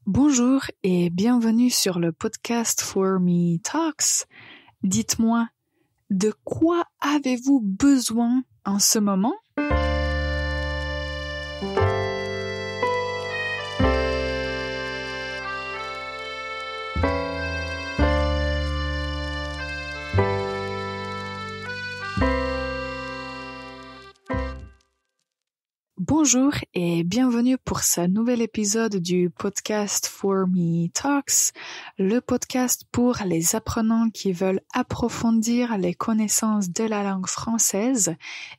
Bonjour et bienvenue sur le podcast For Me Talks. Dites-moi, de quoi avez-vous besoin en ce moment? Bonjour et bienvenue pour ce nouvel épisode du podcast For Me Talks, le podcast pour les apprenants qui veulent approfondir les connaissances de la langue française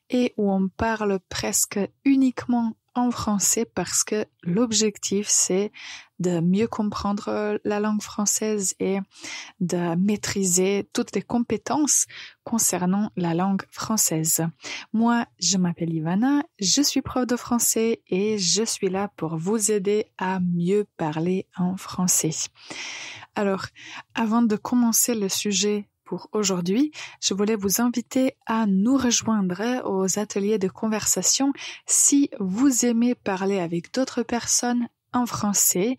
et où on parle presque uniquement en français parce que l'objectif c'est de mieux comprendre la langue française et de maîtriser toutes les compétences concernant la langue française. Moi, je m'appelle Ivana, je suis prof de français et je suis là pour vous aider à mieux parler en français. Alors, avant de commencer le sujet pour aujourd'hui, je voulais vous inviter à nous rejoindre aux ateliers de conversation si vous aimez parler avec d'autres personnes en français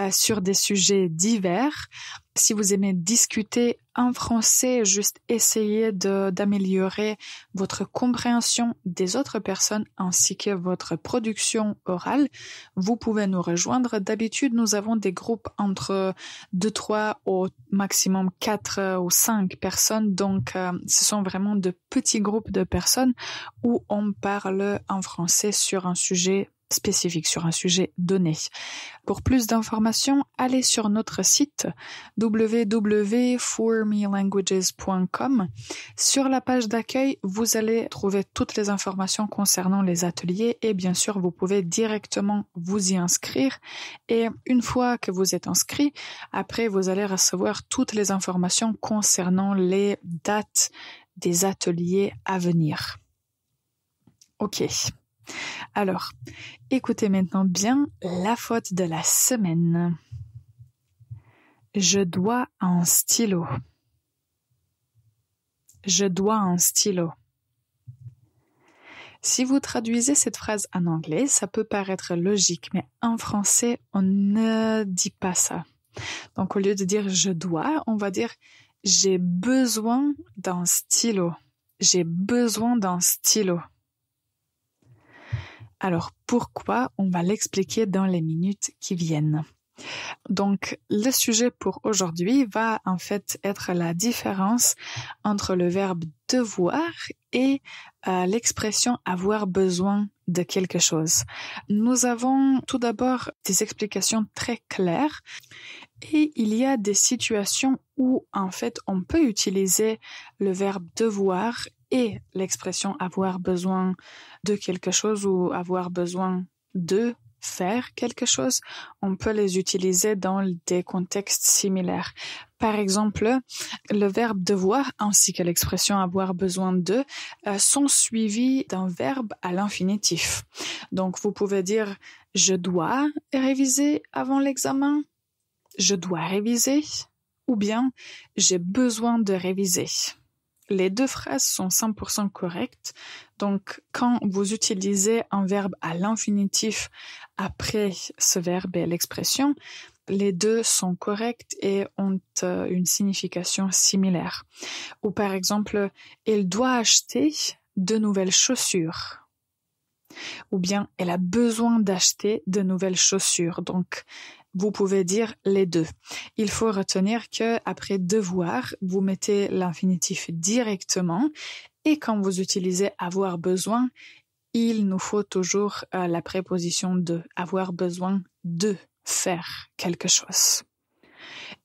sur des sujets divers. Si vous aimez discuter en français, juste essayer d'améliorer votre compréhension des autres personnes ainsi que votre production orale, vous pouvez nous rejoindre. D'habitude, nous avons des groupes entre 2, 3 au maximum 4 ou 5 personnes. Donc, ce sont vraiment de petits groupes de personnes où on parle en français sur un sujet spécifique, sur un sujet donné. Pour plus d'informations, allez sur notre site www.formelanguages.com. Sur la page d'accueil, vous allez trouver toutes les informations concernant les ateliers et bien sûr, vous pouvez directement vous y inscrire. Et une fois que vous êtes inscrit, après, vous allez recevoir toutes les informations concernant les dates des ateliers à venir. Ok. Alors, écoutez maintenant bien la faute de la semaine. Je dois un stylo. Je dois un stylo. Si vous traduisez cette phrase en anglais, ça peut paraître logique, mais en français, on ne dit pas ça. Donc, au lieu de dire je dois, on va dire j'ai besoin d'un stylo. J'ai besoin d'un stylo. Alors, pourquoi? On va l'expliquer dans les minutes qui viennent. Donc, le sujet pour aujourd'hui va en fait être la différence entre le verbe devoir et l'expression avoir besoin de quelque chose. Nous avons tout d'abord des explications très claires et il y a des situations où en fait on peut utiliser le verbe devoir et l'expression avoir besoin de quelque chose ou avoir besoin de faire quelque chose, on peut les utiliser dans des contextes similaires. Par exemple, le verbe devoir ainsi que l'expression avoir besoin de sont suivis d'un verbe à l'infinitif. Donc, vous pouvez dire je dois réviser avant l'examen, je dois réviser, ou bien j'ai besoin de réviser. Les deux phrases sont 100% correctes. Donc, quand vous utilisez un verbe à l'infinitif après ce verbe et l'expression, les deux sont corrects et ont une signification similaire. Ou par exemple, elle doit acheter de nouvelles chaussures. Ou bien, elle a besoin d'acheter de nouvelles chaussures. Donc, vous pouvez dire les deux. Il faut retenir que après devoir, vous mettez l'infinitif directement et quand vous utilisez avoir besoin, il nous faut toujours la préposition de avoir besoin de faire quelque chose.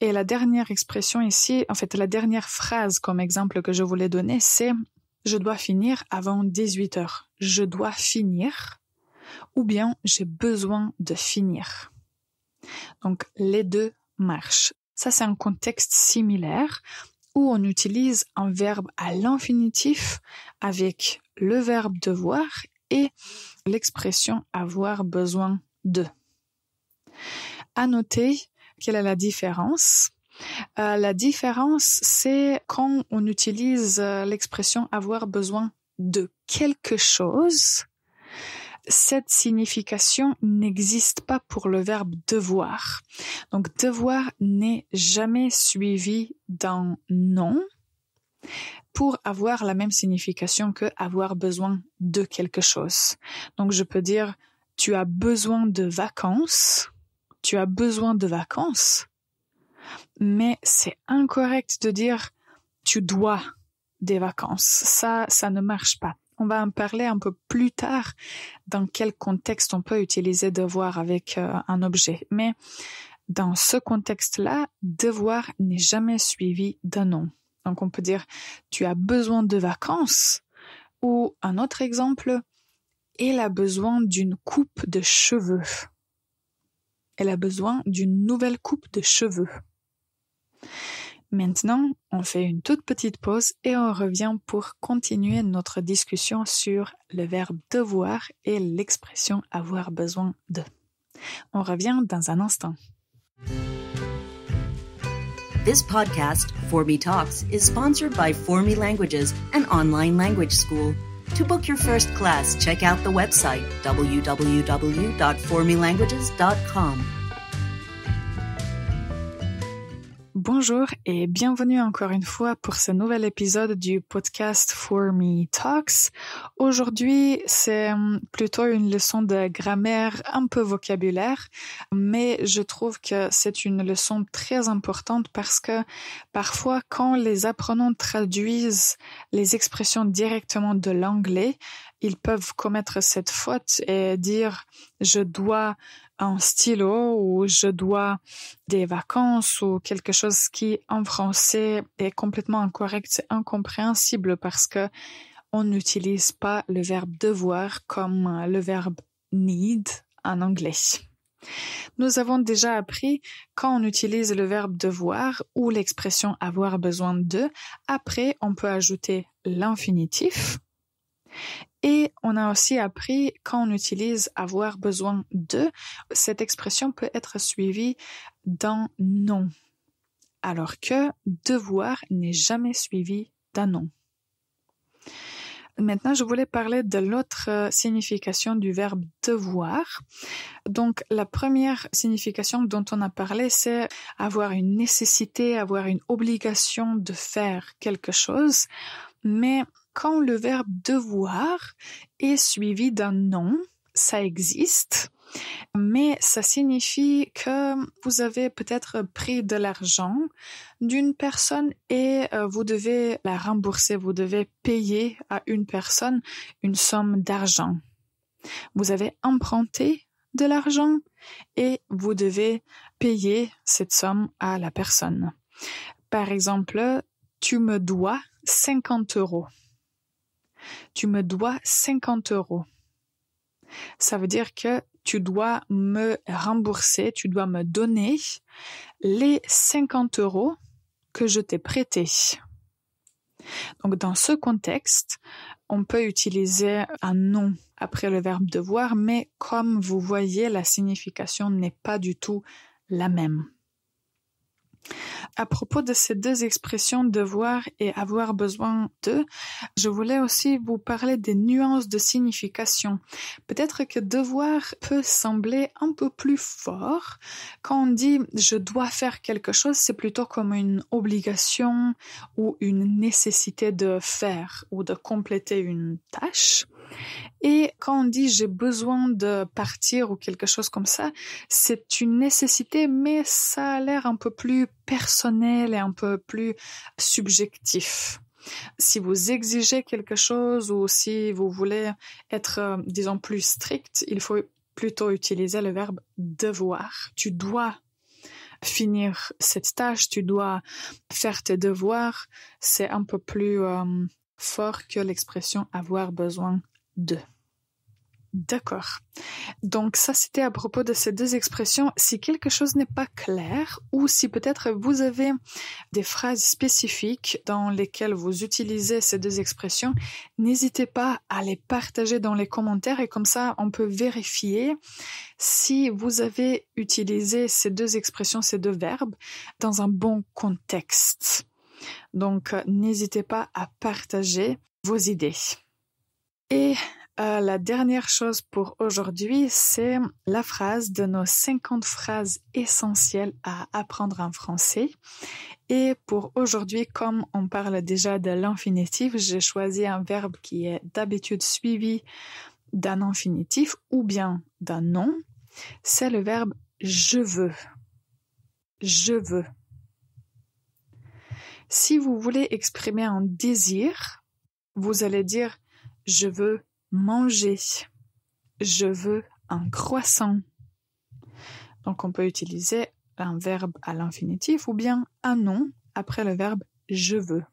Et la dernière expression ici, en fait la dernière phrase comme exemple que je voulais donner, c'est je dois finir avant 18h. Je dois finir ou bien j'ai besoin de finir. Donc, les deux marchent. Ça, c'est un contexte similaire où on utilise un verbe à l'infinitif avec le verbe devoir et l'expression avoir besoin de. À noter, quelle est la différence? La différence, c'est quand on utilise l'expression avoir besoin de quelque chose. cette signification n'existe pas pour le verbe devoir. Donc devoir n'est jamais suivi d'un non pour avoir la même signification que avoir besoin de quelque chose. Donc je peux dire tu as besoin de vacances, mais c'est incorrect de dire tu dois des vacances. Ça ne marche pas. On va en parler un peu plus tard dans quel contexte on peut utiliser devoir avec un objet. Mais dans ce contexte-là, devoir n'est jamais suivi d'un nom. Donc on peut dire tu as besoin de vacances ou un autre exemple, elle a besoin d'une coupe de cheveux. Elle a besoin d'une nouvelle coupe de cheveux. Maintenant, on fait une toute petite pause et on revient pour continuer notre discussion sur le verbe devoir et l'expression avoir besoin de. On revient dans un instant. This podcast, For Me Talks, is sponsored by For Me Languages, an online language school. To book your first class, check out the website www.formelanguages.com. Bonjour et bienvenue encore une fois pour ce nouvel épisode du podcast For Me Talks. Aujourd'hui, c'est plutôt une leçon de grammaire, un peu vocabulaire, mais je trouve que c'est une leçon très importante parce que parfois, quand les apprenants traduisent les expressions directement de l'anglais, ils peuvent commettre cette faute et dire « je dois » un stylo ou je dois des vacances ou quelque chose qui en français est complètement incorrect, c'est incompréhensible parce que on n'utilise pas le verbe devoir comme le verbe need en anglais. Nous avons déjà appris quand on utilise le verbe devoir ou l'expression avoir besoin de, après on peut ajouter l'infinitif. Et on a aussi appris quand on utilise avoir besoin de, cette expression peut être suivie d'un non, alors que devoir n'est jamais suivi d'un non. Maintenant, je voulais parler de l'autre signification du verbe devoir. Donc, la première signification dont on a parlé, c'est avoir une nécessité, avoir une obligation de faire quelque chose, mais quand le verbe devoir est suivi d'un non, ça existe, mais ça signifie que vous avez peut-être pris de l'argent d'une personne et vous devez la rembourser, vous devez payer à une personne une somme d'argent. Vous avez emprunté de l'argent et vous devez payer cette somme à la personne. Par exemple, tu me dois 50 €. Tu me dois 50 €. Ça veut dire que tu dois me rembourser, tu dois me donner les 50 € que je t'ai prêtés. Donc, dans ce contexte, on peut utiliser un non après le verbe devoir, mais comme vous voyez, la signification n'est pas du tout la même. À propos de ces deux expressions devoir et avoir besoin de, je voulais aussi vous parler des nuances de signification. Peut-être que devoir peut sembler un peu plus fort. Quand on dit je dois faire quelque chose, c'est plutôt comme une obligation ou une nécessité de faire ou de compléter une tâche. Et quand on dit j'ai besoin de partir ou quelque chose comme ça, c'est une nécessité, mais ça a l'air un peu plus personnel et un peu plus subjectif. Si vous exigez quelque chose ou si vous voulez être, disons, plus strict, il faut plutôt utiliser le verbe devoir. Tu dois finir cette tâche, tu dois faire tes devoirs. C'est un peu plus fort que l'expression avoir besoin de. D'accord. Donc ça, c'était à propos de ces deux expressions. Si quelque chose n'est pas clair ou si peut-être vous avez des phrases spécifiques dans lesquelles vous utilisez ces deux expressions, n'hésitez pas à les partager dans les commentaires et comme ça, on peut vérifier si vous avez utilisé ces deux expressions, ces deux verbes dans un bon contexte. Donc, n'hésitez pas à partager vos idées. Et La dernière chose pour aujourd'hui, c'est la phrase de nos 50 phrases essentielles à apprendre en français. Et pour aujourd'hui, comme on parle déjà de l'infinitif, j'ai choisi un verbe qui est d'habitude suivi d'un infinitif ou bien d'un nom. C'est le verbe « je veux ». Je veux. Si vous voulez exprimer un désir, vous allez dire « je veux manger »,« je veux un croissant ». Donc on peut utiliser un verbe à l'infinitif ou bien un nom après le verbe « je veux ».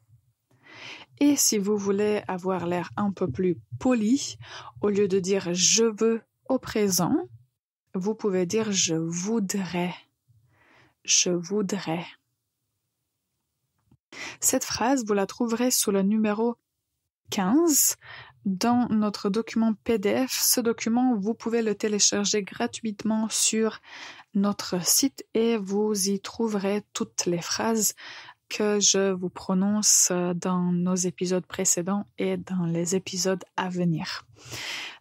Et si vous voulez avoir l'air un peu plus poli, au lieu de dire « je veux » au présent, vous pouvez dire « je voudrais ». Je voudrais. Cette phrase, vous la trouverez sous le numéro 15 dans notre document PDF. Ce document, vous pouvez le télécharger gratuitement sur notre site et vous y trouverez toutes les phrases que je vous prononce dans nos épisodes précédents et dans les épisodes à venir.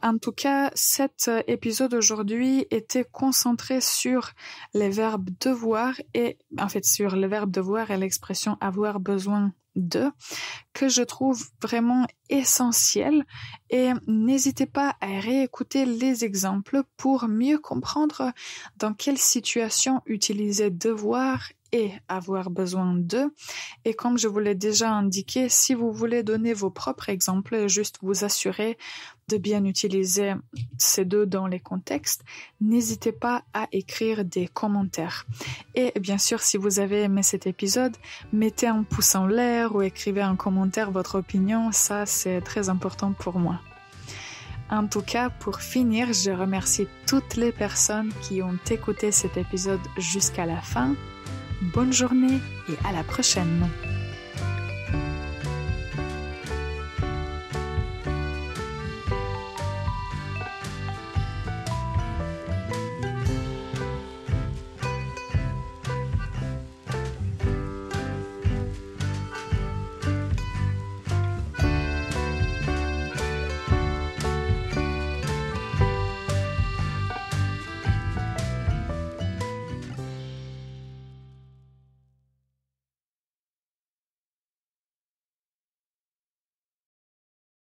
En tout cas, cet épisode aujourd'hui était concentré sur les verbes devoir et, en fait, sur le verbe devoir et l'expression avoir besoin de, que je trouve vraiment essentiel, et n'hésitez pas à réécouter les exemples pour mieux comprendre dans quelle situation utiliser devoir et avoir besoin de. Et comme je vous l'ai déjà indiqué, si vous voulez donner vos propres exemples et juste vous assurer de bien utiliser ces deux dans les contextes, n'hésitez pas à écrire des commentaires. Et bien sûr, si vous avez aimé cet épisode, mettez un pouce en l'air ou écrivez en commentaire votre opinion, ça c'est très important pour moi. En tout cas, pour finir, je remercie toutes les personnes qui ont écouté cet épisode jusqu'à la fin. Bonne journée et à la prochaine.